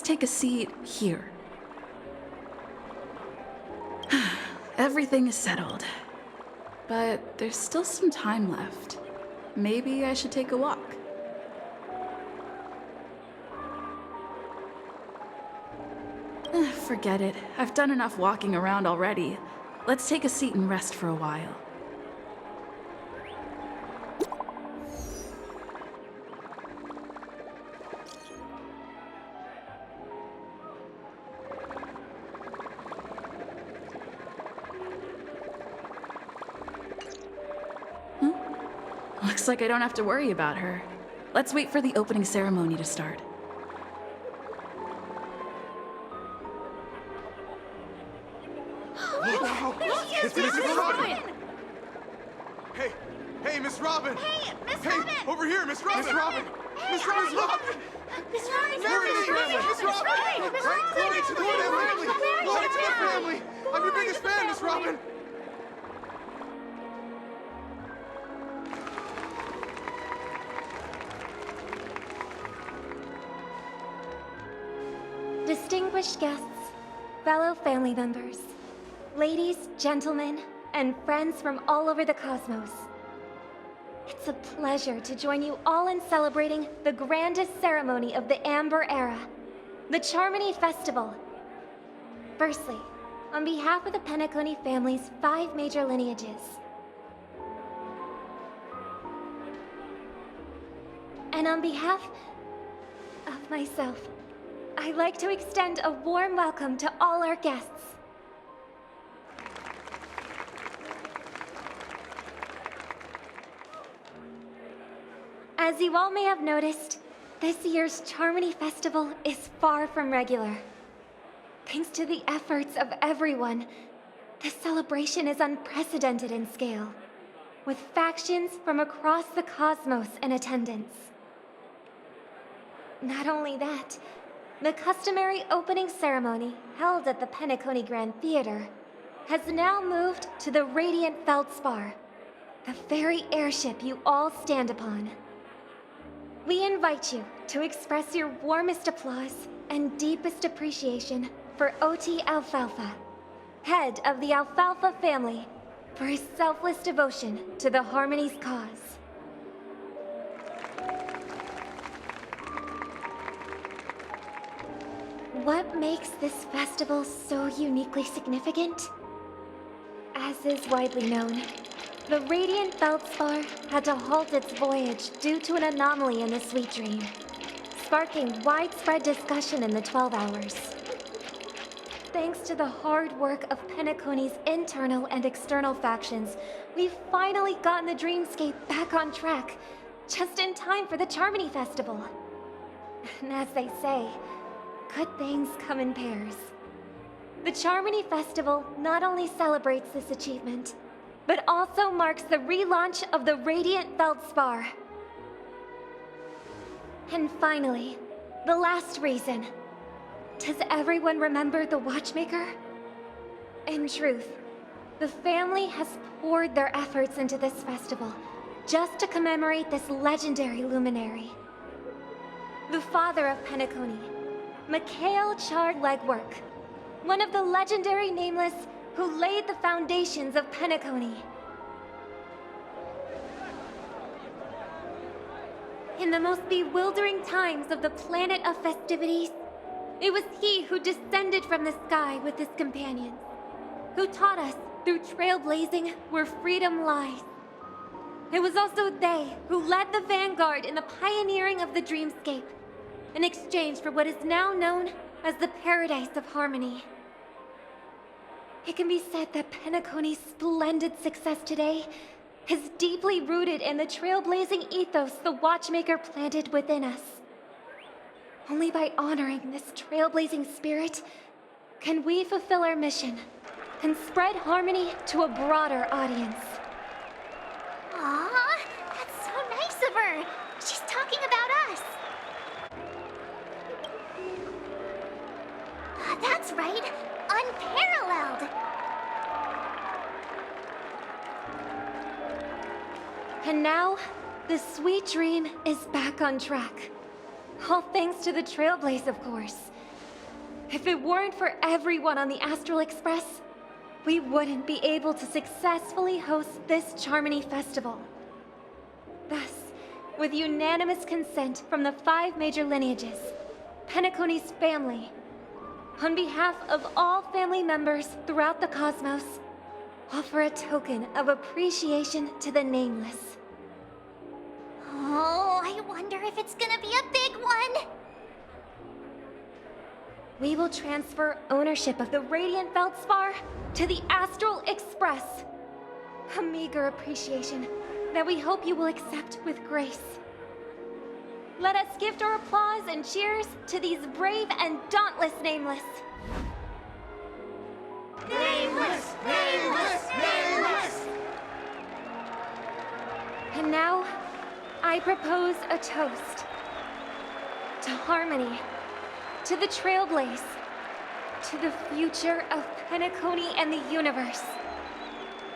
Take a seat here. Everything is settled. But there's still some time left. Maybe I should take a walk. Forget it. I've done enough walking around already. Let's take a seat and rest for a while. Looks like I don't have to worry about her. Let's wait for the opening ceremony to start. It's Miss Robin! Hey, Miss Robin! Hey, Miss Robin! Over here, Miss Robin! Miss Robin! Miss Robin! Miss Robin! Mary to the family! Miss Robin! Glory to the family! Glory to the family! I'm your biggest fan, Miss Robin! Distinguished guests, fellow family members, ladies, gentlemen, and friends from all over the cosmos. It's a pleasure to join you all in celebrating the grandest ceremony of the Amber Era, the Charmony Festival. Firstly, on behalf of the Penacony family's 5 major lineages, and on behalf of myself, I'd like to extend a warm welcome to all our guests. As you all may have noticed, this year's Charmony Festival is far from regular. Thanks to the efforts of everyone, this celebration is unprecedented in scale, with factions from across the cosmos in attendance. Not only that, the customary opening ceremony held at the Penacony Grand Theater has now moved to the Radiant Feldspar, the very airship you all stand upon. We invite you to express your warmest applause and deepest appreciation for OT Alfalfa, head of the Alfalfa family, for his selfless devotion to the Harmony's cause. What makes this festival so uniquely significant? As is widely known, the Radiant Feldspar had to halt its voyage due to an anomaly in the Sweet Dream, sparking widespread discussion in the 12 Hours. Thanks to the hard work of Penacony's internal and external factions, we've finally gotten the dreamscape back on track, just in time for the Charmony Festival. And as they say, good things come in pairs. The Charmony Festival not only celebrates this achievement, but also marks the relaunch of the Radiant Feldspar. And finally, the last reason. Does everyone remember the Watchmaker? In truth, the family has poured their efforts into this festival just to commemorate this legendary luminary. The father of Penacony, Mikhail Chard Legwork, one of the legendary Nameless who laid the foundations of Penacony. In the most bewildering times of the planet of festivities, it was he who descended from the sky with his companions, who taught us through trailblazing where freedom lies. It was also they who led the vanguard in the pioneering of the dreamscape, in exchange for what is now known as the Paradise of Harmony. It can be said that Penacony's splendid success today is deeply rooted in the trailblazing ethos the Watchmaker planted within us. Only by honoring this trailblazing spirit can we fulfill our mission and spread harmony to a broader audience. Aw, that's so nice of her. She's talking about us. That's right, unparalleled. And now, the Sweet Dream is back on track. All thanks to the Trailblaze, of course. If it weren't for everyone on the Astral Express, we wouldn't be able to successfully host this Charmony Festival. Thus, with unanimous consent from the 5 major lineages, Penacony's family, on behalf of all family members throughout the cosmos, offer a token of appreciation to the Nameless. Oh, I wonder if it's gonna be a big one. We will transfer ownership of the Radiant Feldspar to the Astral Express. A meager appreciation that we hope you will accept with grace. Let us gift our applause and cheers to these brave and dauntless Nameless. Nameless! Nameless! Nameless! And now, I propose a toast. To harmony, to the Trailblaze, to the future of Penacony and the universe,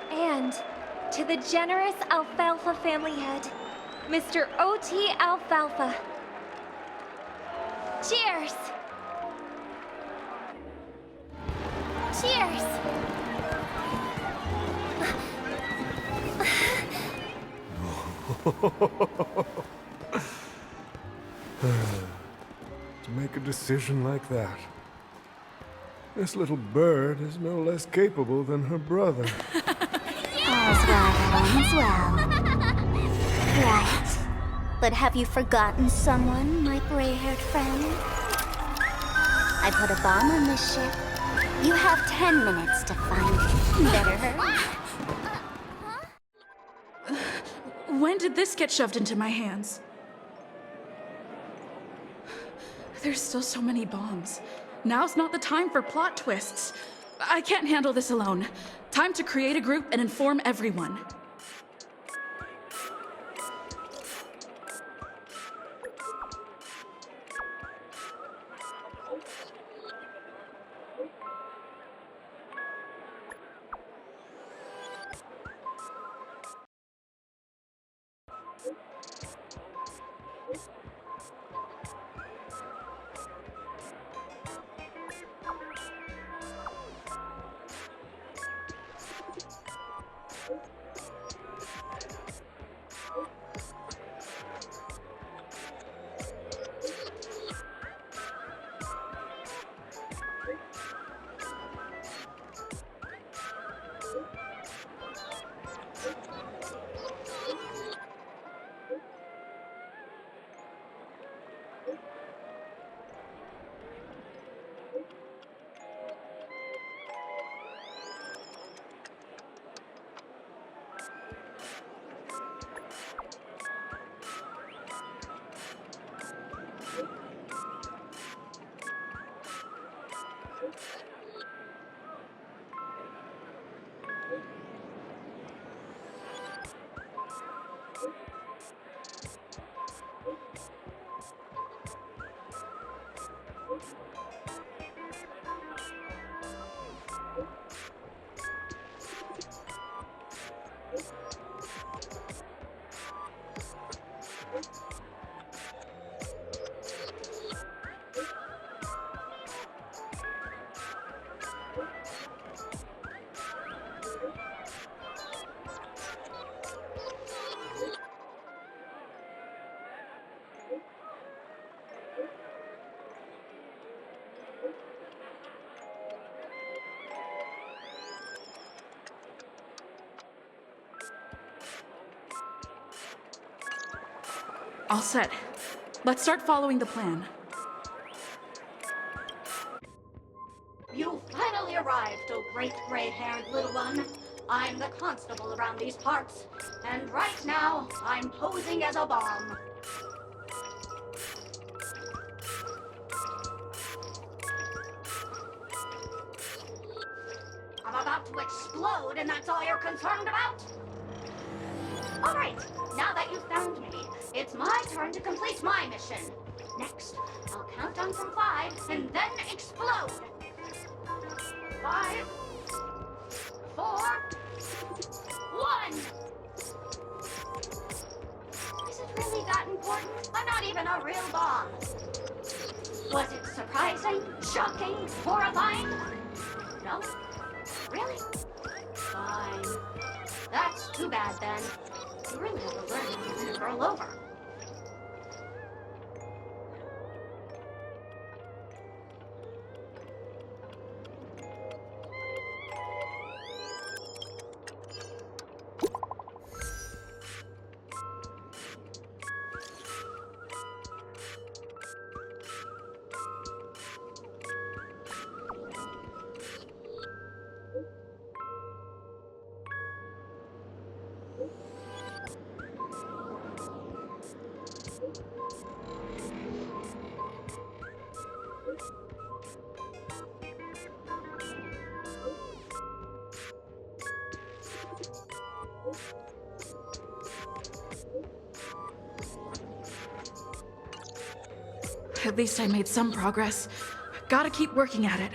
and to the generous Alfalfa family head, Mr. O.T. Alfalfa. Cheers! Cheers! To make a decision like that. This little bird is no less capable than her brother. All's well that ends well. Right. But have you forgotten someone, my gray-haired friend? I put a bomb on this ship. You have 10 minutes to find it. Better hurry. When did this get shoved into my hands? There's still so many bombs. Now's not the time for plot twists. I can't handle this alone. Time to create a group and inform everyone. All set. Let's start following the plan. You finally arrived, oh great gray-haired little one. I'm the constable around these parts, and right now, I'm posing as a bomb. I'm about to explode, and that's all you're concerned about? All right, now that you've found me, it's my turn to complete my mission. Next, I'll count down from 5 and then explode. 5, 4, 1. Is it really that important? I'm not even a real bomb. Was it surprising, shocking, horrifying? No? Really? Fine. That's too bad then. You really have a learning to roll over. At least I made some progress. Gotta keep working at it.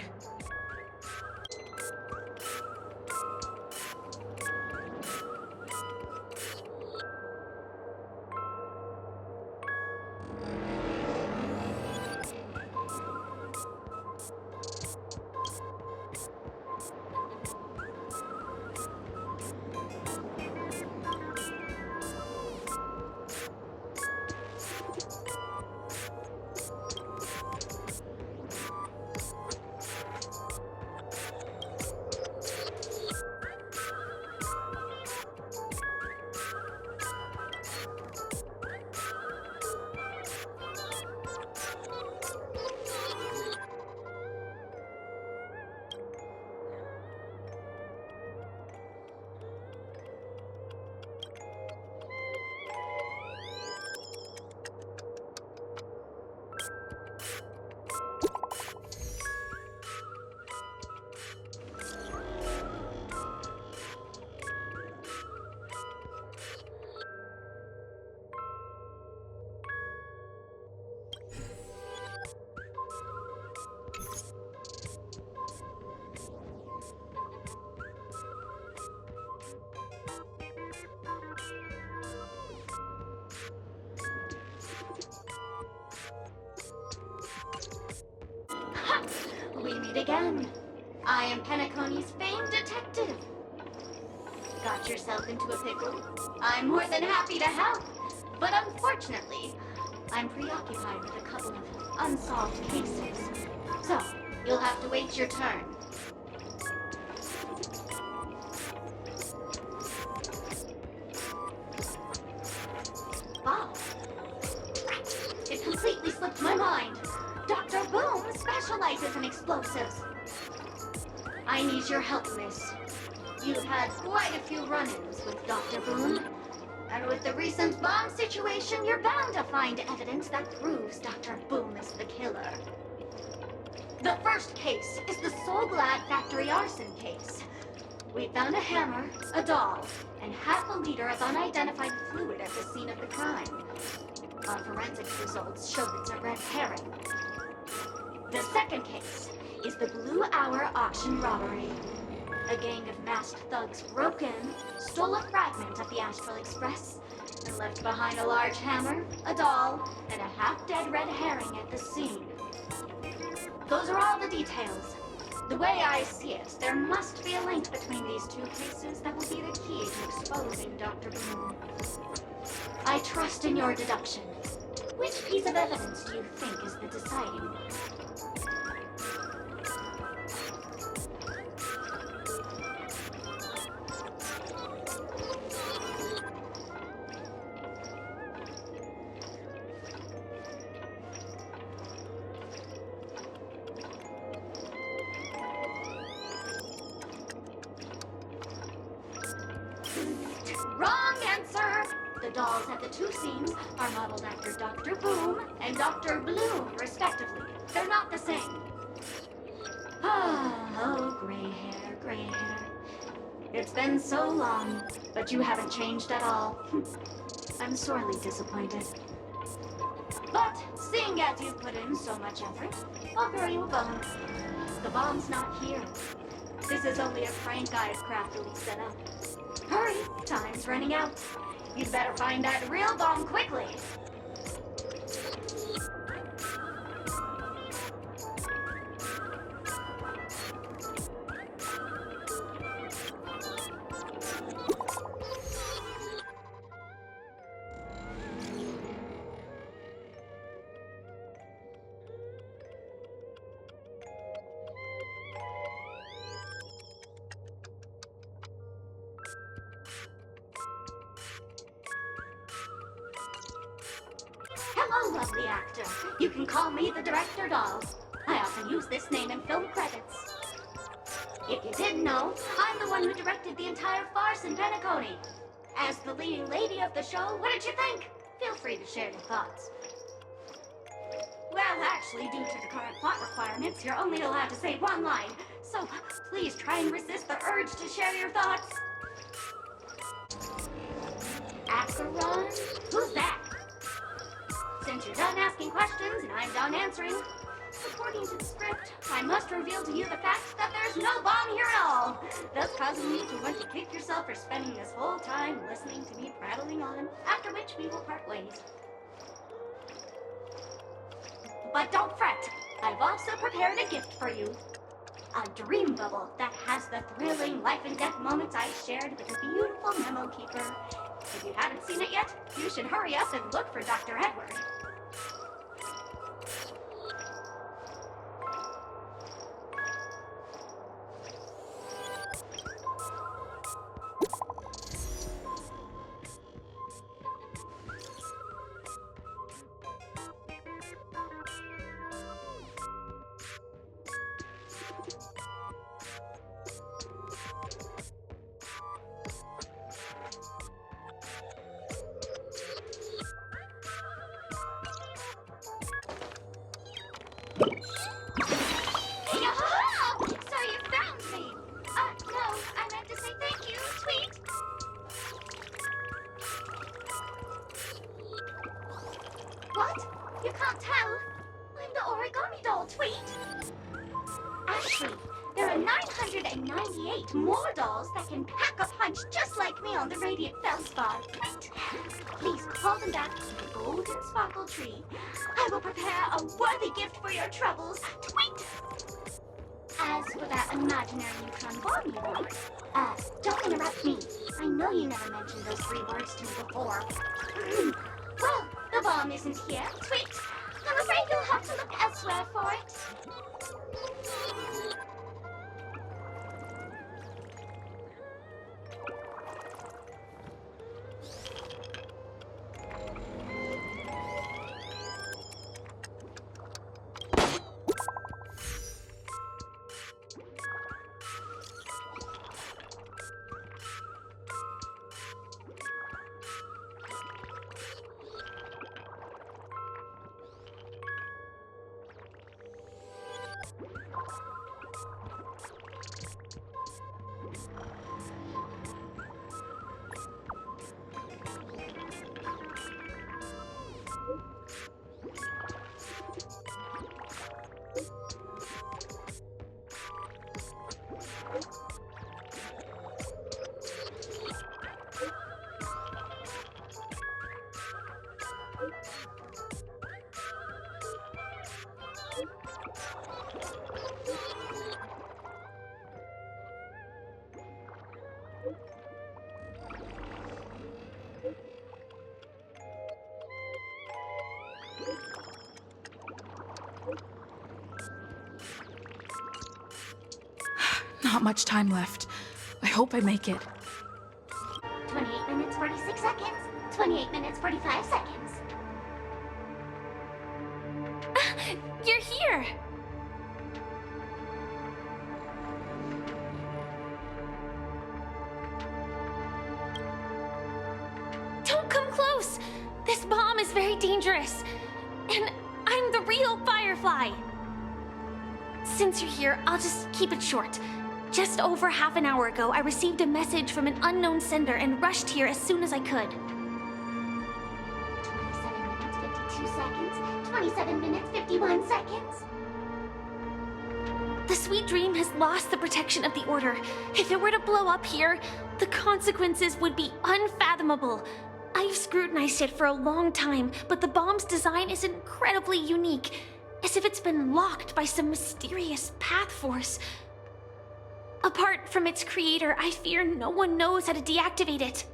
We meet again. I am Penacony's famed detective. Got yourself into a pickle? I'm more than happy to help. But unfortunately, I'm preoccupied with a couple of unsolved cases. So, you'll have to wait your turn. Wow. It completely slipped my mind. Dr. Boom specializes in explosives. I need your help, miss. You've had quite a few run-ins with Dr. Boom. And with the recent bomb situation, you're bound to find evidence that proves Dr. Boom is the killer. The first case is the Soul Glad factory arson case. We found a hammer, a doll, and half a liter of unidentified fluid at the scene of the crime. Our forensics results show it's a red herring. The second case is the Blue Hour auction robbery. A gang of masked thugs broke in, stole a fragment of the Astral Express, and left behind a large hammer, a doll, and a half-dead red herring at the scene. Those are all the details. The way I see it, there must be a link between these two cases that will be the key to exposing Dr. Boom. I trust in your deduction. Which piece of evidence do you think is the deciding one? Wrong answer! The dolls at the two scenes are modeled after Dr. Boom and Dr. Bloom, respectively. They're not the same. Oh, gray hair, gray hair. It's been so long, but you haven't changed at all. I'm sorely disappointed. But, seeing as you've put in so much effort, I'll throw you a bone. The bomb's not here. This is only a prank I've craftily set up. Hurry, time's running out. You'd better find that real bomb quickly. a lovely actor. You can call me the Director Doll. I often use this name in film credits. If you didn't know, I'm the one who directed the entire farce in Penacony. As the leading lady of the show, what did you think? Feel free to share your thoughts. Well, actually, due to the current plot requirements, you're only allowed to say one line. So please try and resist the urge to share your thoughts. Acheron? Who's that? Since you're done asking questions and I'm done answering, according to the script, I must reveal to you the fact that there's no bomb here at all, thus causing you to want to kick yourself for spending this whole time listening to me prattling on, after which we will part ways. But don't fret, I've also prepared a gift for you. A dream bubble that has the thrilling life and death moments I shared with a beautiful memo keeper. If you haven't seen it yet, you should hurry up and look for Dr. Edward. So you found me! No, I meant to say thank you, Tweet! What? You can't tell? I'm the origami doll, Tweet! Actually, there are 998 more dolls that can pack a punch just like me on the Radiant Feldspar, Tweet! Please call them back to the Golden Sparkle Tree. I will prepare a worthy gift for your troubles, Tweet! As for that imaginary neutron bomb you want, don't interrupt me. I know you never mentioned those 3 words to me before. Well, the bomb isn't here, Tweet. I'm afraid you'll have to look elsewhere for it. Not much time left. I hope I make it. 28 minutes, 46 seconds. 28 minutes, 45 seconds. You're here! Don't come close! This bomb is very dangerous. And I'm the real Firefly. Since you're here, I'll just keep it short. Just over half an hour ago, I received a message from an unknown sender and rushed here as soon as I could. 27 minutes, 52 seconds. 27 minutes, 51 seconds. The Sweet Dream has lost the protection of the Order. If it were to blow up here, the consequences would be unfathomable. I've scrutinized it for a long time, but the bomb's design is incredibly unique, as if it's been locked by some mysterious path force. Apart from its creator, I fear no one knows how to deactivate it.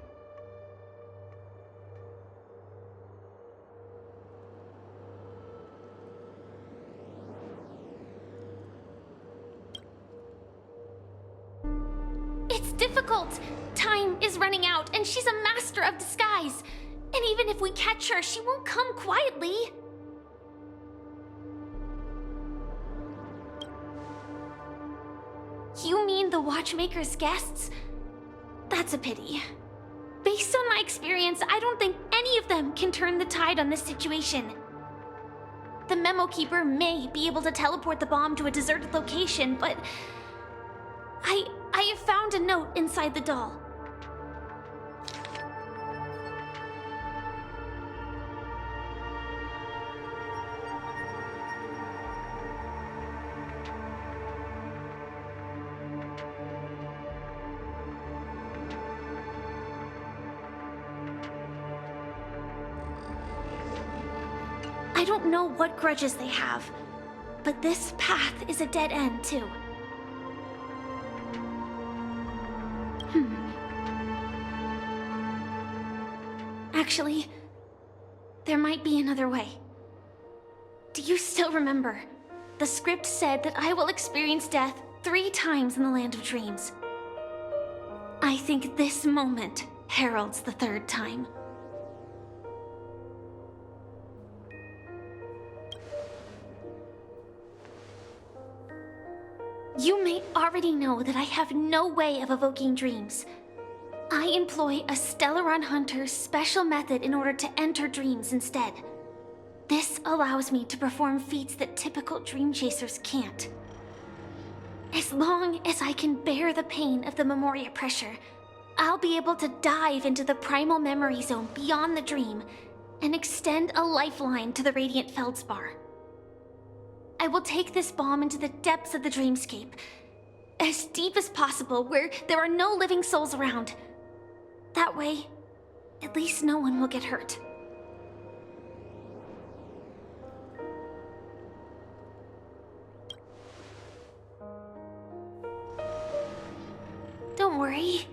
It's difficult. Time is running out, and she's a master of disguise. And even if we catch her, she won't come quietly. You mean the Watchmaker's guests? That's a pity. Based on my experience, I don't think any of them can turn the tide on this situation. The Memo Keeper may be able to teleport the bomb to a deserted location, but I have found a note inside the doll. I don't know what grudges they have, but this path is a dead end, too. Actually, there might be another way. Do you still remember? The script said that I will experience death 3 times in the Land of Dreams. I think this moment heralds the 3rd time. You may already know that I have no way of evoking dreams. I employ a Stellaron Hunter's special method in order to enter dreams instead. This allows me to perform feats that typical dream chasers can't. As long as I can bear the pain of the Memoria pressure, I'll be able to dive into the primal memory zone beyond the dream and extend a lifeline to the Radiant Feldspar. I will take this bomb into the depths of the dreamscape, as deep as possible where there are no living souls around. That way, at least no one will get hurt. Don't worry.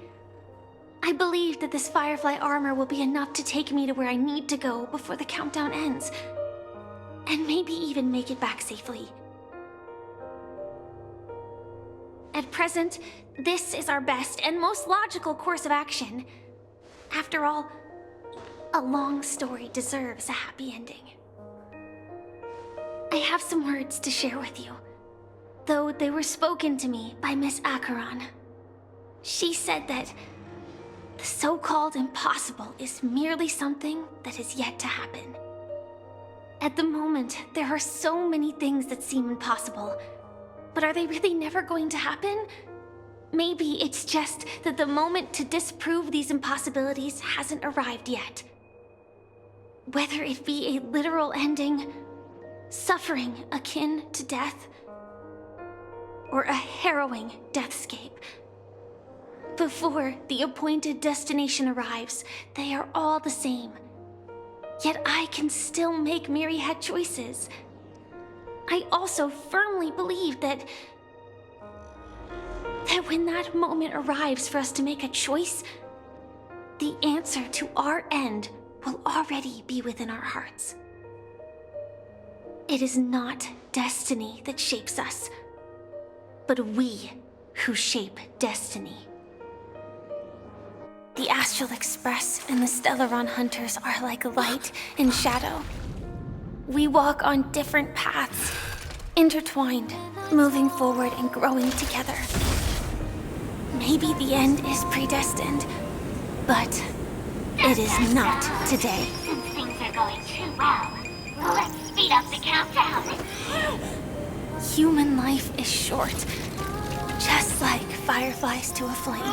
I believe that this Firefly armor will be enough to take me to where I need to go before the countdown ends. And maybe even make it back safely. At present, this is our best and most logical course of action. After all, a long story deserves a happy ending. I have some words to share with you, though they were spoken to me by Miss Acheron. She said that the so-called impossible is merely something that is yet to happen. At the moment, there are so many things that seem impossible. But are they really never going to happen? Maybe it's just that the moment to disprove these impossibilities hasn't arrived yet. Whether it be a literal ending, suffering akin to death, or a harrowing deathscape. Before the appointed destination arrives, they are all the same. Yet I can still make myriad choices. I also firmly believe that when that moment arrives for us to make a choice, the answer to our end will already be within our hearts. It is not destiny that shapes us, but we who shape destiny. The Astral Express and the Stellaron Hunters are like light and shadow. We walk on different paths, intertwined, moving forward and growing together. Maybe the end is predestined, but it is not today. Since things are going too well, let's speed up the countdown. Human life is short, just like fireflies to a flame.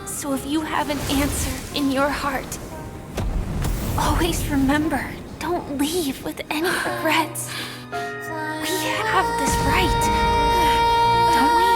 So if you have an answer in your heart, always remember, don't leave with any regrets. We have this right, don't we?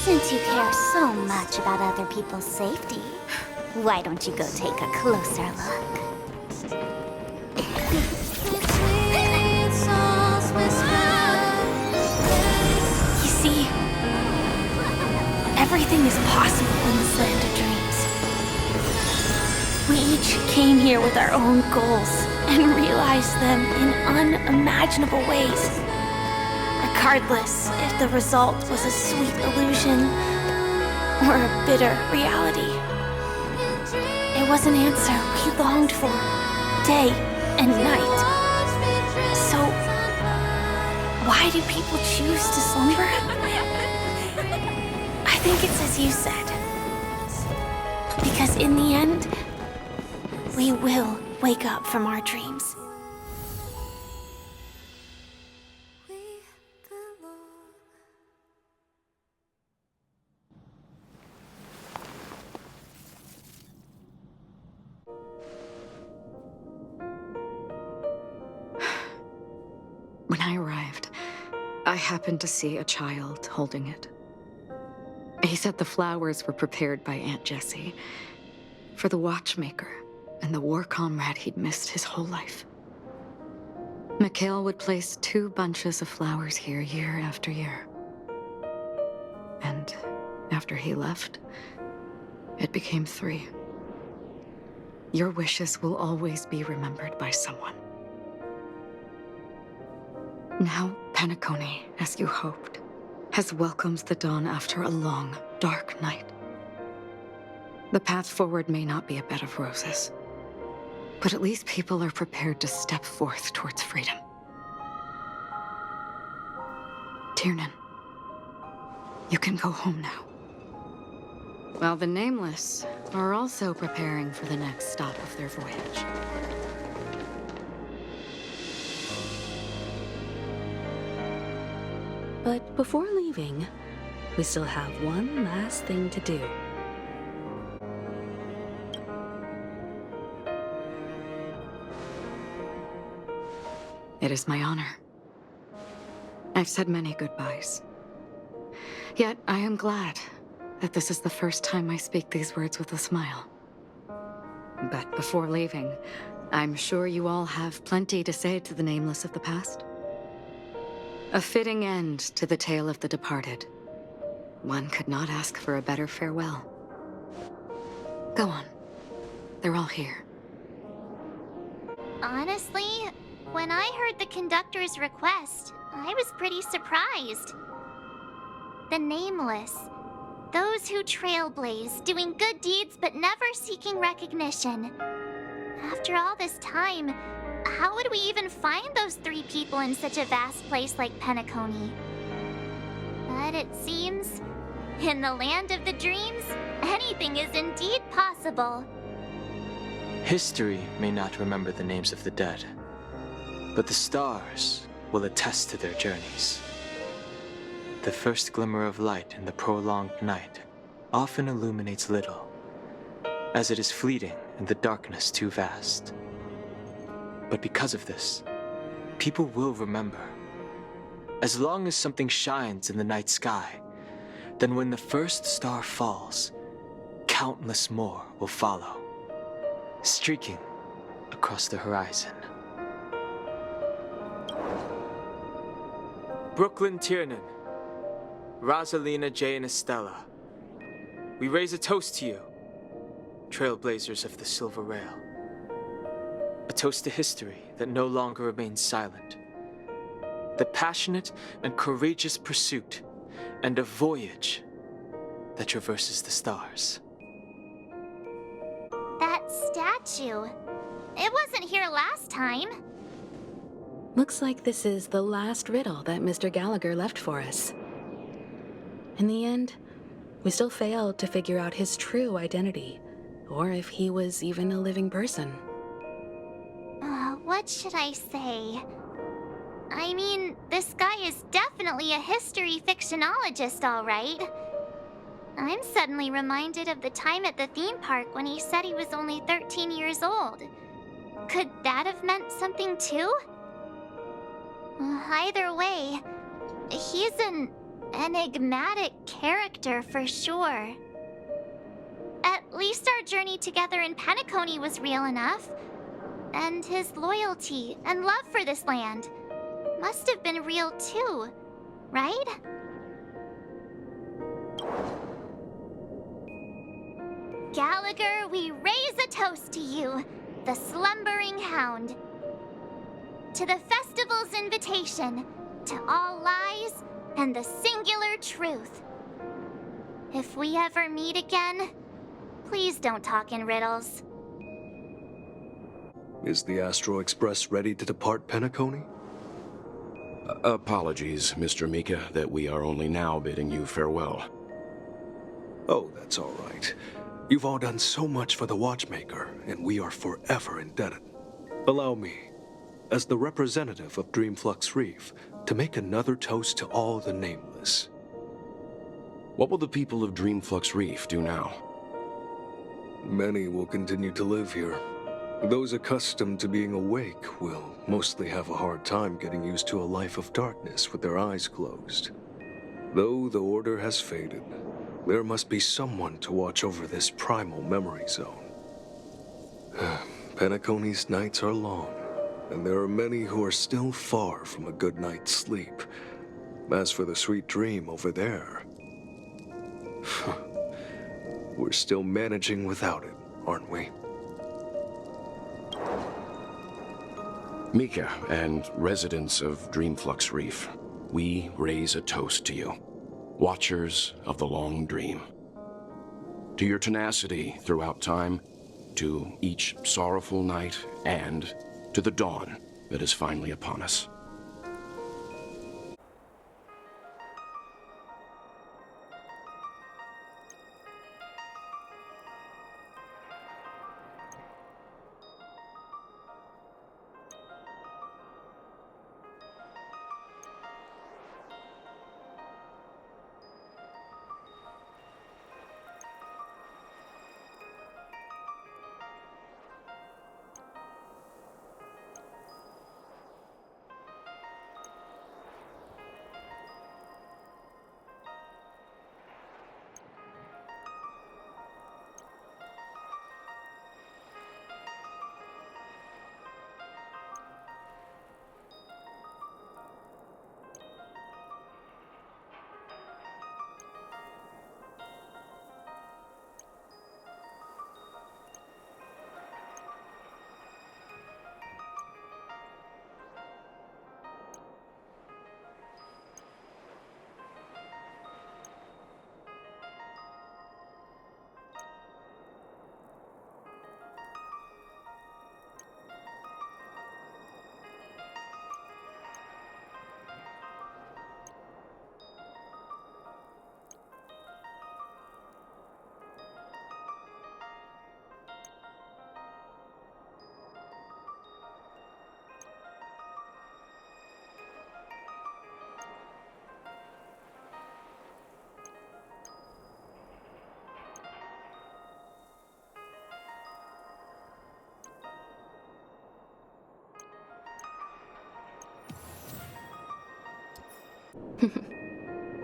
Since you care so much about other people's safety, why don't you go take a closer look? You see, everything is possible in this land of dreams. We each came here with our own goals and realized them in unimaginable ways. At Regardless if the result was a sweet illusion or a bitter reality. It was an answer we longed for, day and night. So, why do people choose to slumber? I think it's as you said. Because in the end, we will wake up from our dreams. When I arrived, I happened to see a child holding it. He said the flowers were prepared by Aunt Jessie for the watchmaker and the war comrade he'd missed his whole life. Mikhail would place 2 bunches of flowers here year after year. And after he left, it became 3. Your wishes will always be remembered by someone. Now, Penacony, as you hoped, has welcomed the dawn after a long, dark night. The path forward may not be a bed of roses, but at least people are prepared to step forth towards freedom. Tiernan, you can go home now. While the Nameless are also preparing for the next stop of their voyage. But before leaving, we still have one last thing to do. It is my honor. I've said many goodbyes. Yet I am glad that this is the first time I speak these words with a smile. But before leaving, I'm sure you all have plenty to say to the Nameless of the past. A fitting end to the tale of the departed. One could not ask for a better farewell. Go on. They're all here. Honestly, when I heard the conductor's request, I was pretty surprised. The Nameless. Those who trailblaze, doing good deeds but never seeking recognition. After all this time, how would we even find those 3 people in such a vast place like Penacony? But it seems, in the land of the dreams, anything is indeed possible. History may not remember the names of the dead, but the stars will attest to their journeys. The first glimmer of light in the prolonged night often illuminates little, as it is fleeting and the darkness too vast. But because of this, people will remember. As long as something shines in the night sky, then when the first star falls, countless more will follow, streaking across the horizon. Brooklyn Tiernan, Rosalina J. and Estella, we raise a toast to you, trailblazers of the Silver Rail. A toast to history that no longer remains silent. The passionate and courageous pursuit, and a voyage that traverses the stars. That statue. It wasn't here last time. Looks like this is the last riddle that Mr. Gallagher left for us. In the end, we still failed to figure out his true identity, or if he was even a living person. What should I say? I mean, this guy is definitely a history fictionologist, all right. I'm suddenly reminded of the time at the theme park when he said he was only 13 years old. Could that have meant something too? Either way, he's an enigmatic character for sure. At least our journey together in Penacony was real enough. And his loyalty and love for this land must have been real too, right? Gallagher, we raise a toast to you, the slumbering hound. To the festival's invitation, to all lies and the singular truth. If we ever meet again, please don't talk in riddles. Is the Astro Express ready to depart Penacony? Apologies, Mr. Mika, that we are only now bidding you farewell. Oh, that's all right. You've all done so much for the Watchmaker, and we are forever indebted. Allow me, as the representative of Dreamflux Reef, to make another toast to all the nameless. What will the people of Dreamflux Reef do now? Many will continue to live here. Those accustomed to being awake will mostly have a hard time getting used to a life of darkness with their eyes closed. Though the order has faded, there must be someone to watch over this primal memory zone. Penacony's nights are long, and there are many who are still far from a good night's sleep. As for the sweet dream over there, we're still managing without it, aren't we? Mika and residents of Dreamflux Reef, we raise a toast to you, watchers of the long dream. To your tenacity throughout time, to each sorrowful night, and to the dawn that is finally upon us.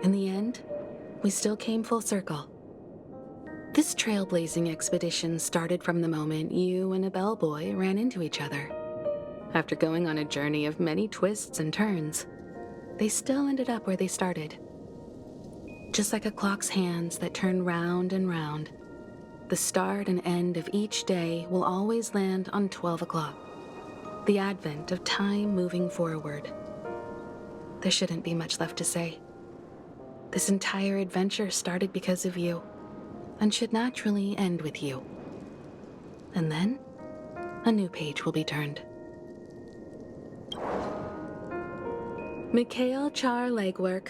In the end, we still came full circle. This trailblazing expedition started from the moment you and a bellboy ran into each other. After going on a journey of many twists and turns, they still ended up where they started. Just like a clock's hands that turn round and round, the start and end of each day will always land on 12 o'clock, the advent of time moving forward. There shouldn't be much left to say. This entire adventure started because of you, and should naturally end with you. And then, a new page will be turned. Mikhail Char Legwork,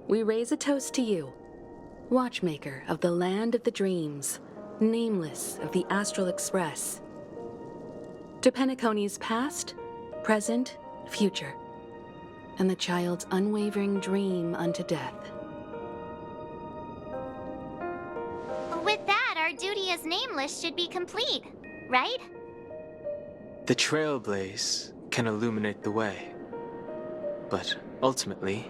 we raise a toast to you, watchmaker of the land of the dreams, nameless of the Astral Express. To Penacony's past, present, future, and the child's unwavering dream unto death. With that, our duty as nameless should be complete, right? The trailblaze can illuminate the way. But ultimately,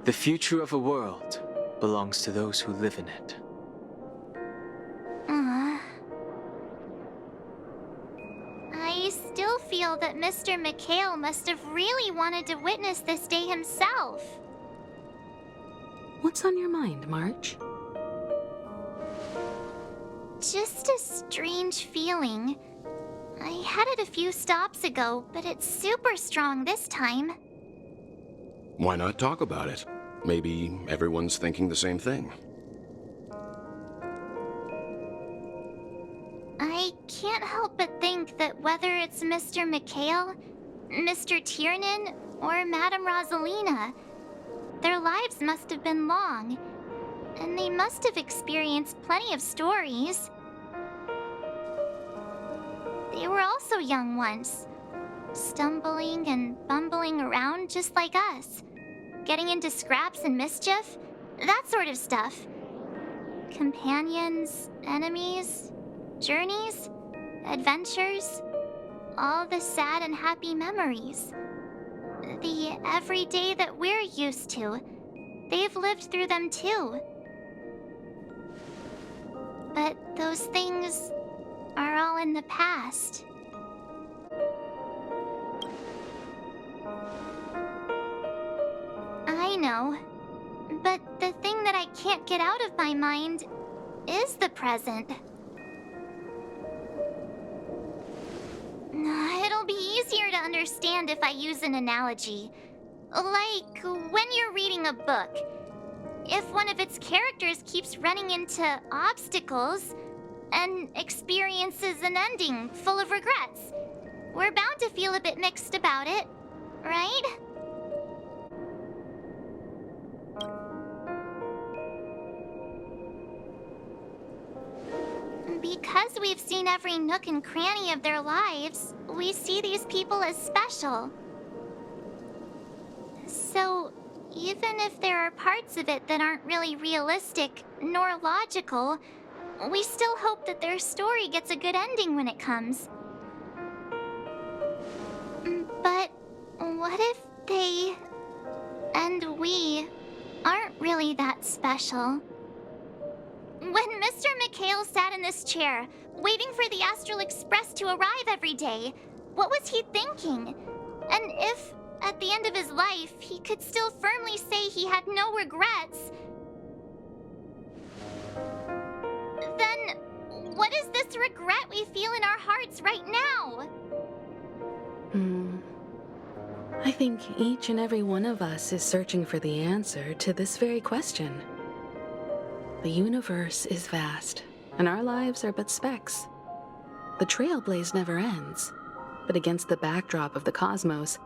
the future of a world belongs to those who live in it. I still feel that Mr. Mikhail must have really wanted to witness this day himself. What's on your mind, March? Just a strange feeling. I had it a few stops ago, but it's super strong this time. Why not talk about it? Maybe everyone's thinking the same thing. I can't help but think that whether it's Mr. Mikhail, Mr. Tiernan, or Madame Rosalina, their lives must have been long, and they must have experienced plenty of stories. They were also young once, stumbling and bumbling around just like us, getting into scraps and mischief, that sort of stuff. Companions, enemies, journeys, adventures, all the sad and happy memories. The everyday that we're used to, they've lived through them too. But those things are all in the past. I know, but the thing that I can't get out of my mind is the present. It'll be easier to understand if I use an analogy. Like when you're reading a book. If one of its characters keeps running into obstacles and experiences an ending full of regrets, we're bound to feel a bit mixed about it, right? Because we've seen every nook and cranny of their lives, we see these people as special. So, even if there are parts of it that aren't really realistic nor logical, we still hope that their story gets a good ending when it comes. But what if they and we aren't really that special? When Mr. Mikhail sat in this chair, waiting for the Astral Express to arrive every day, what was he thinking? And if, at the end of his life, he could still firmly say he had no regrets, then what is this regret we feel in our hearts right now? I think each and every one of us is searching for the answer to this very question. The universe is vast, and our lives are but specks. The trailblaze never ends, but against the backdrop of the cosmos,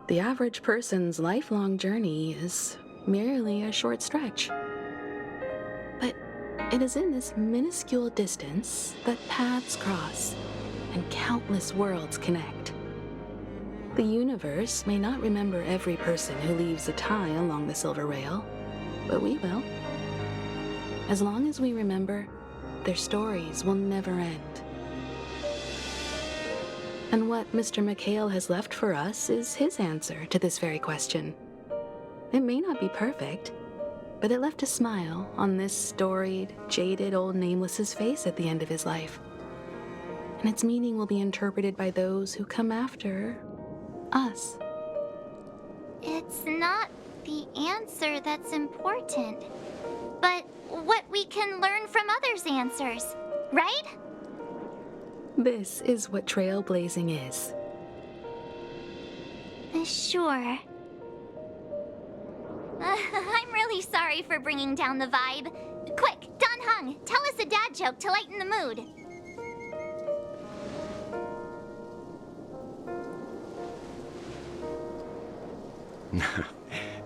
the average person's lifelong journey is merely a short stretch. But it is in this minuscule distance that paths cross and countless worlds connect. The universe may not remember every person who leaves a tie along the silver rail, but we will. As long as we remember, their stories will never end. And what Mr. Mikhail has left for us is his answer to this very question. It may not be perfect, but it left a smile on this storied, jaded old Nameless's face at the end of his life. And its meaning will be interpreted by those who come after us. It's not the answer that's important, but what we can learn from others' answers, right? This is what trailblazing is. Sure. I'm really sorry for bringing down the vibe. Quick, Don Hung, tell us a dad joke to lighten the mood.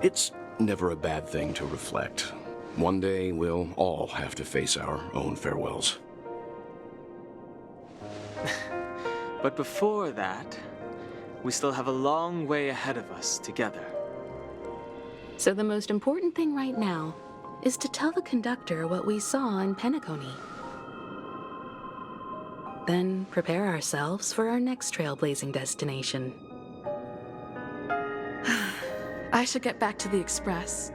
It's never a bad thing to reflect. One day, we'll all have to face our own farewells. But before that, we still have a long way ahead of us together. So the most important thing right now is to tell the conductor what we saw in Penacony. Then prepare ourselves for our next trailblazing destination. I should get back to the Express.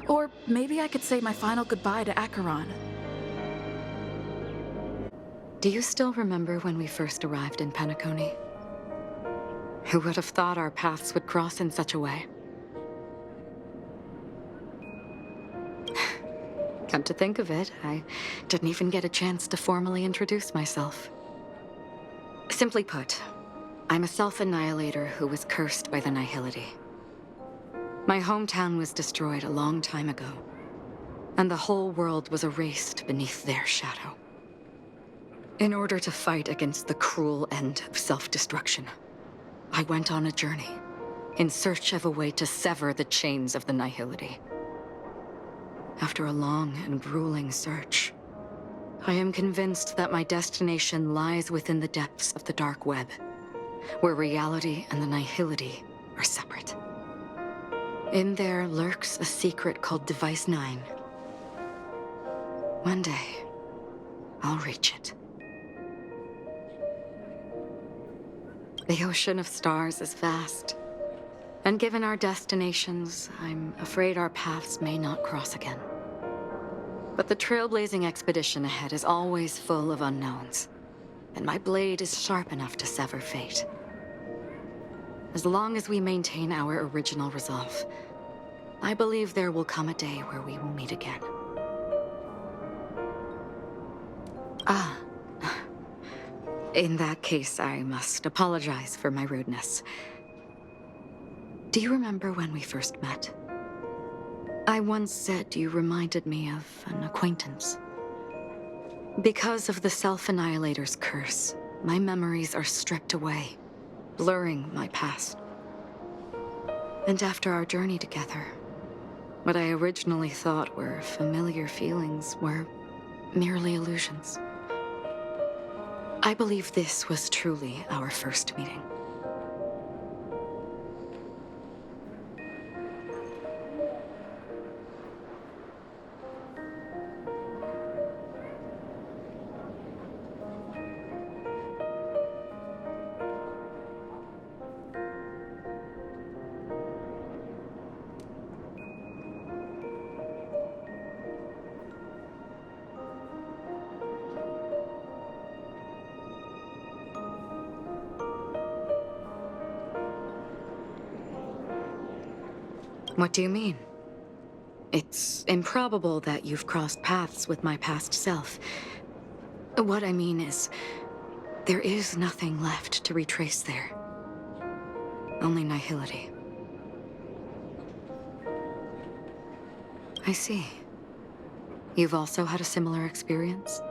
Or maybe I could say my final goodbye to Acheron. Do you still remember when we first arrived in Penacony? Who would have thought our paths would cross in such a way? Come to think of it, I didn't even get a chance to formally introduce myself. Simply put, I'm a self-annihilator who was cursed by the Nihility. My hometown was destroyed a long time ago, and the whole world was erased beneath their shadow. In order to fight against the cruel end of self-destruction, I went on a journey in search of a way to sever the chains of the nihility. After a long and grueling search, I am convinced that my destination lies within the depths of the dark web, where reality and the nihility are separate. In there lurks a secret called Device 9. One day, I'll reach it. The ocean of stars is vast, and given our destinations, I'm afraid our paths may not cross again. But the trailblazing expedition ahead is always full of unknowns, and my blade is sharp enough to sever fate. As long as we maintain our original resolve, I believe there will come a day where we will meet again. In that case, I must apologize for my rudeness. Do you remember when we first met? I once said you reminded me of an acquaintance. Because of the Self-Annihilator's curse, my memories are stripped away, blurring my past. And after our journey together, what I originally thought were familiar feelings were merely illusions. I believe this was truly our first meeting. What do you mean? It's improbable that you've crossed paths with my past self. What I mean is, there is nothing left to retrace there. Only nihility. I see. You've also had a similar experience?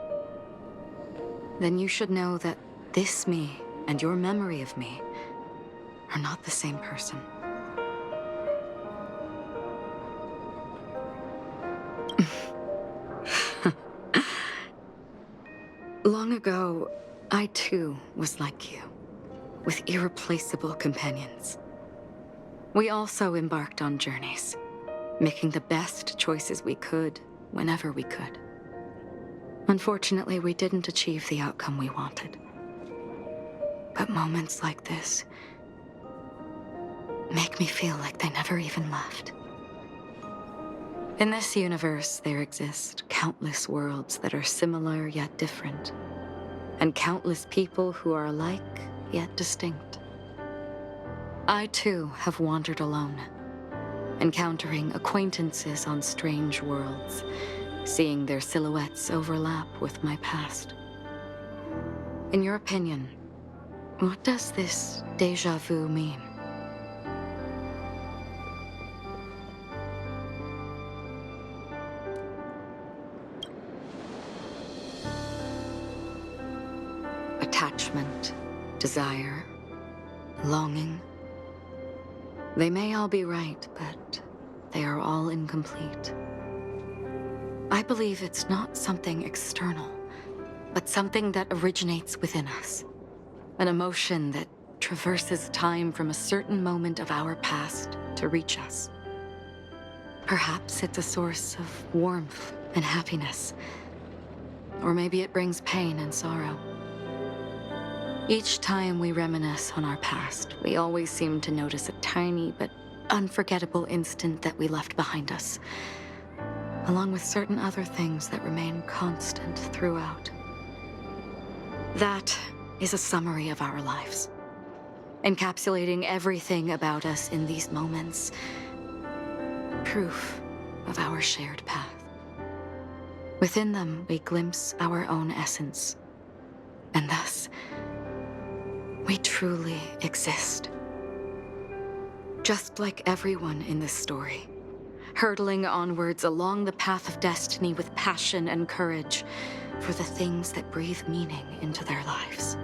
Then you should know that this me and your memory of me are not the same person. Long ago, I too was like you, with irreplaceable companions. We also embarked on journeys, making the best choices we could, whenever we could. Unfortunately, we didn't achieve the outcome we wanted. But moments like this make me feel like they never even left. In this universe, there exist countless worlds that are similar yet different, and countless people who are alike yet distinct. I too have wandered alone, encountering acquaintances on strange worlds, seeing their silhouettes overlap with my past. In your opinion, what does this déjà vu mean? Attachment, desire, longing. They may all be right, but they are all incomplete. I believe it's not something external, but something that originates within us. An emotion that traverses time from a certain moment of our past to reach us. Perhaps it's a source of warmth and happiness, or maybe it brings pain and sorrow. Each time we reminisce on our past, we always seem to notice a tiny but unforgettable instant that we left behind us, along with certain other things that remain constant throughout. That is a summary of our lives, encapsulating everything about us in these moments. Proof of our shared path. Within them, we glimpse our own essence, and thus, we truly exist. Just like everyone in this story, hurtling onwards along the path of destiny with passion and courage for the things that breathe meaning into their lives.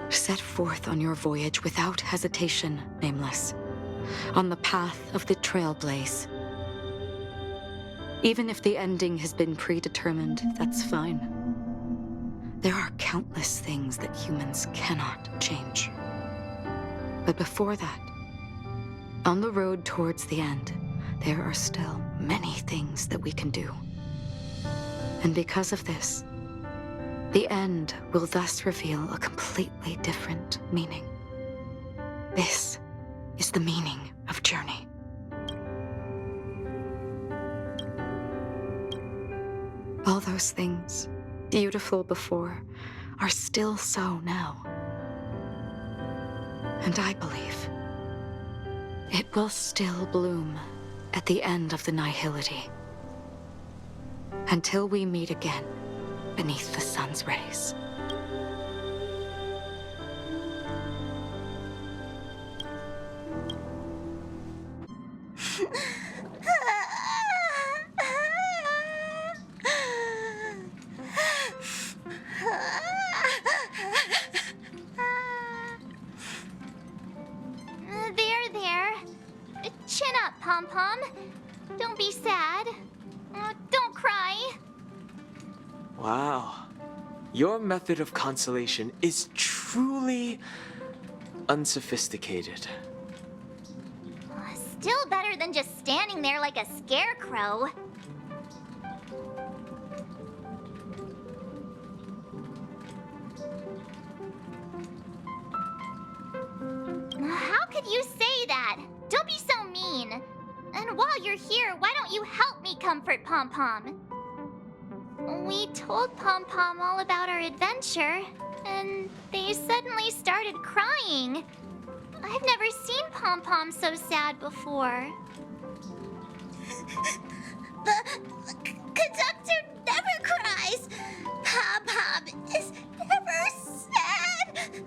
Set forth on your voyage without hesitation, Nameless, on the path of the Trailblaze. Even if the ending has been predetermined, that's fine. There are countless things that humans cannot change. But before that, on the road towards the end, there are still many things that we can do. And because of this, the end will thus reveal a completely different meaning. This is the meaning of journey. All those things, beautiful before, are still so now. And I believe it will still bloom at the end of the nihility. Until we meet again beneath the sun's rays. There. Chin up, Pom-Pom. Don't be sad. Don't cry. Wow. Your method of consolation is truly unsophisticated. Still better than just standing there like a scarecrow. How could you say that? Don't be so mean. And while you're here, why don't you help me comfort Pom-Pom? We told Pom-Pom all about our adventure, and they suddenly started crying. I've never seen Pom-Pom so sad before. The conductor never cries. Pom-Pom is never sad.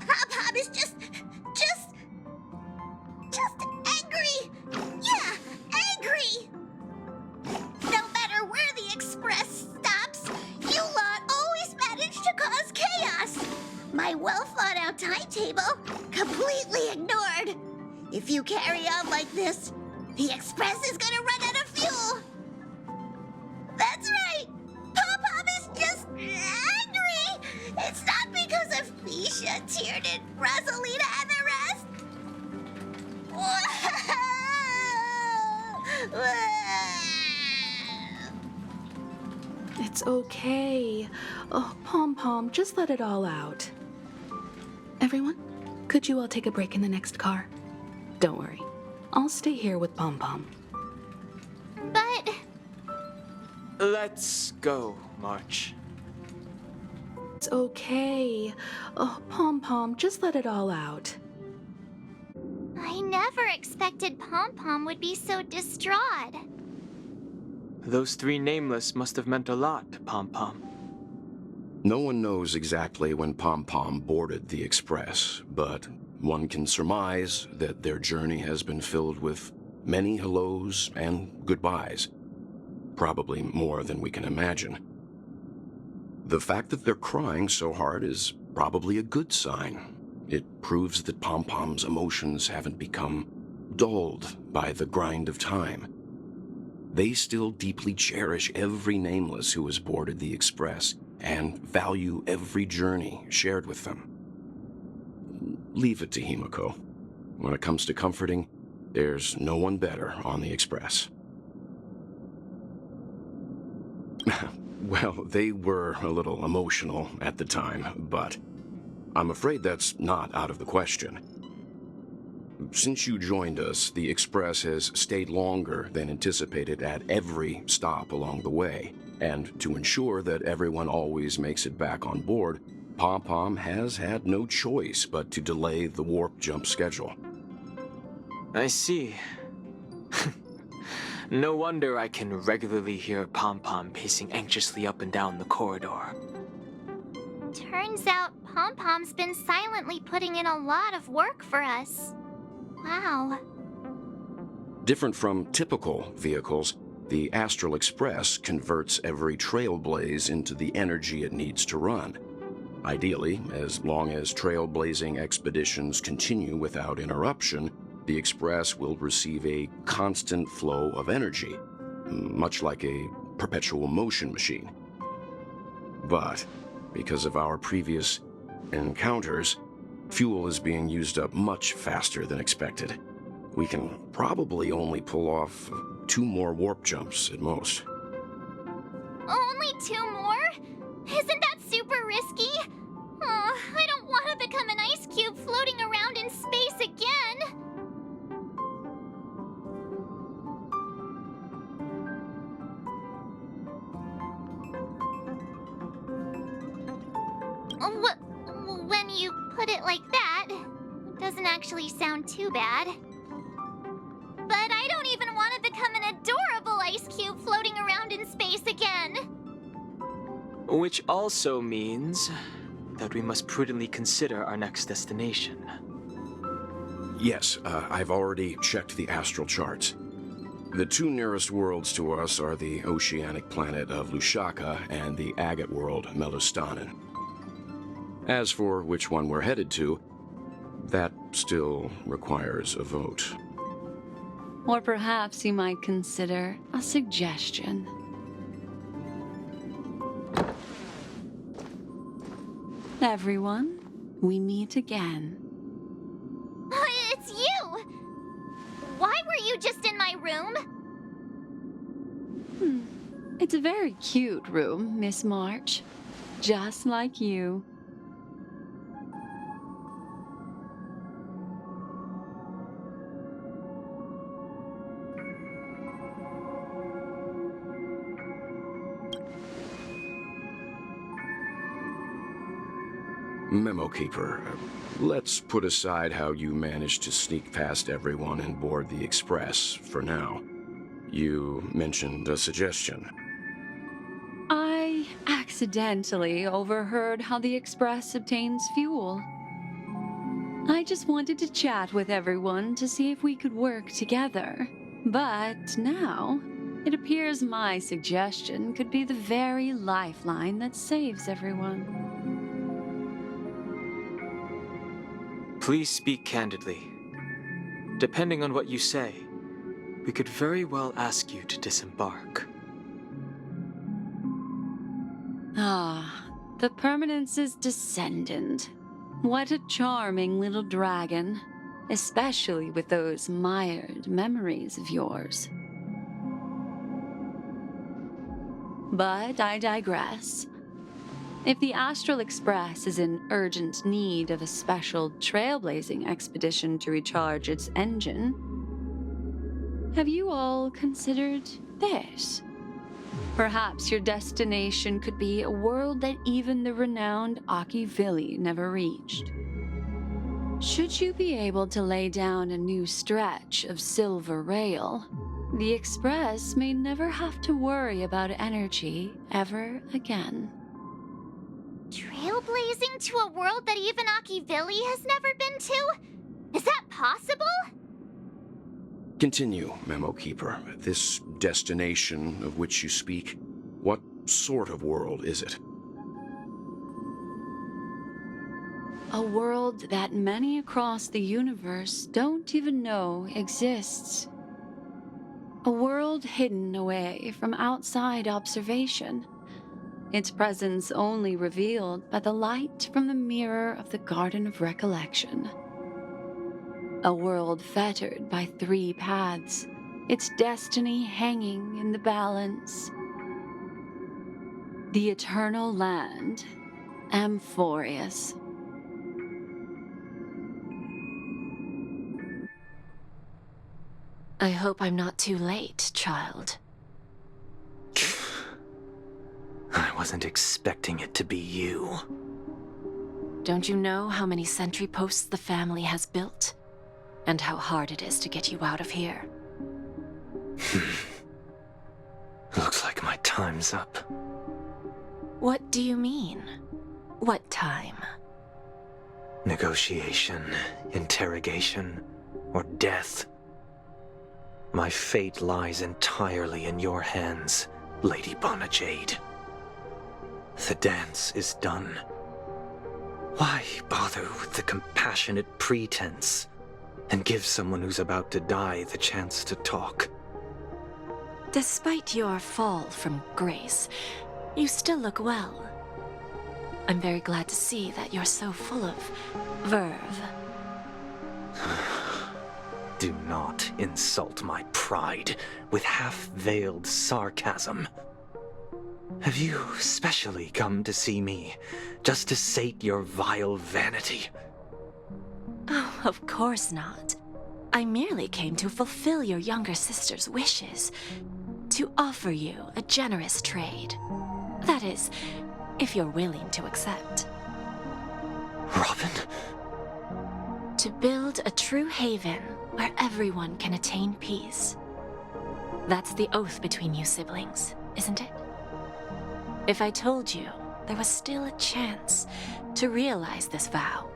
Pom-Pom is just angry. Yeah, angry. No matter where the express stops, you lot always manage to cause chaos. My well-thought-out timetable completely ignored. If you carry on like this, the express is gonna run out of fuel. That's right. Pom-Pom is just angry. It's not because of Misha, Tiernan, Rosalina, and the rest. It's okay. Oh, Pom-Pom, just let it all out. Everyone, could you all take a break in the next car? Don't worry. I'll stay here with Pom-Pom. But... Let's go, March. It's okay. Oh, Pom-Pom, just let it all out. I never expected Pom-Pom would be so distraught. Those three nameless must have meant a lot to Pom-Pom. No one knows exactly when Pom-Pom boarded the Express, but one can surmise that their journey has been filled with many hellos and goodbyes. Probably more than we can imagine. The fact that they're crying so hard is probably a good sign. It proves that Pom-Pom's emotions haven't become dulled by the grind of time. They still deeply cherish every nameless who has boarded the Express and value every journey shared with them. Leave it to Himiko. When it comes to comforting, there's no one better on the Express. Well, they were a little emotional at the time, but I'm afraid that's not out of the question. Since you joined us, the Express has stayed longer than anticipated at every stop along the way, and to ensure that everyone always makes it back on board, Pom-Pom has had no choice but to delay the warp jump schedule. I see. No wonder I can regularly hear Pom-Pom pacing anxiously up and down the corridor. Turns out Pom-Pom's been silently putting in a lot of work for us. Wow. Different from typical vehicles, the Astral Express converts every trailblaze into the energy it needs to run. Ideally, as long as trailblazing expeditions continue without interruption, the Express will receive a constant flow of energy, much like a perpetual motion machine. But because of our previous encounters, fuel is being used up much faster than expected. We can probably only pull off 2 more warp jumps at most. Only 2 more? Isn't that super risky? Oh, I don't want to become an ice cube floating around in space again. When you put it like that, it doesn't actually sound too bad. But I don't even want to become an adorable ice cube floating around in space again. Which also means that we must prudently consider our next destination. Yes, I've already checked the astral charts. The 2 nearest worlds to us are the oceanic planet of Lushaka and the agate world, Melostanin. As for which one we're headed to, that still requires a vote. Or perhaps you might consider a suggestion. Everyone, we meet again. It's you! Why were you just in my room? It's a very cute room, Miss March. Just like you. Memo Keeper, let's put aside how you managed to sneak past everyone and board the Express for now. You mentioned a suggestion. I accidentally overheard how the Express obtains fuel. I just wanted to chat with everyone to see if we could work together. But now, it appears my suggestion could be the very lifeline that saves everyone. Please speak candidly. Depending on what you say, we could very well ask you to disembark. Ah, the Permanence's descendant. What a charming little dragon, especially with those mired memories of yours. But I digress. If the Astral Express is in urgent need of a special trailblazing expedition to recharge its engine, have you all considered this? Perhaps your destination could be a world that even the renowned Akivili never reached. Should you be able to lay down a new stretch of silver rail, the Express may never have to worry about energy ever again. Trailblazing to a world that even Akivili has never been to? Is that possible? Continue, Memo Keeper. This destination of which you speak, what sort of world is it? A world that many across the universe don't even know exists. A world hidden away from outside observation. Its presence only revealed by the light from the mirror of the Garden of Recollection. A world fettered by 3 paths, its destiny hanging in the balance. The eternal land, Amphorius. I hope I'm not too late, child. I wasn't expecting it to be you. Don't you know how many sentry posts the family has built? And how hard it is to get you out of here? Looks like my time's up. What do you mean? What time? Negotiation, interrogation, or death. My fate lies entirely in your hands, Lady Bonajade. The dance is done. Why bother with the compassionate pretense and give someone who's about to die the chance to talk? Despite your fall from grace, you still look well. I'm very glad to see that you're so full of verve. Do not insult my pride with half-veiled sarcasm. Have you specially come to see me just to sate your vile vanity? Oh, of course not. I merely came to fulfill your younger sister's wishes. To offer you a generous trade. That is, if you're willing to accept. Robin? To build a true haven where everyone can attain peace. That's the oath between you siblings, isn't it? If I told you there was still a chance to realize this vow,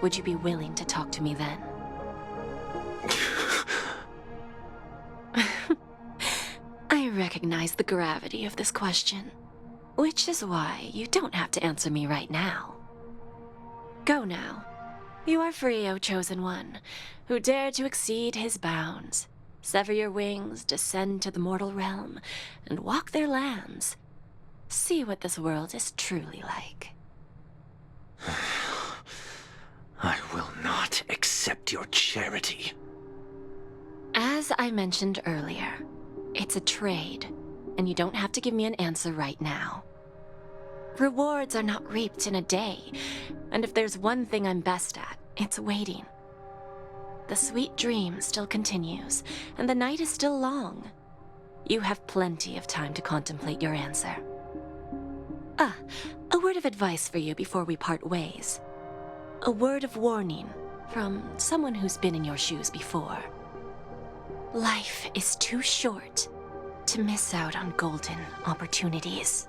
would you be willing to talk to me then? I recognize the gravity of this question, which is why you don't have to answer me right now. Go now. You are free, O Chosen One, who dare to exceed his bounds, sever your wings, descend to the mortal realm, and walk their lands. See what this world is truly like. I will not accept your charity. As I mentioned earlier, it's a trade, and you don't have to give me an answer right now. Rewards are not reaped in a day, and if there's one thing I'm best at, it's waiting. The sweet dream still continues, and the night is still long. You have plenty of time to contemplate your answer. A word of advice for you before we part ways. A word of warning from someone who's been in your shoes before. Life is too short to miss out on golden opportunities.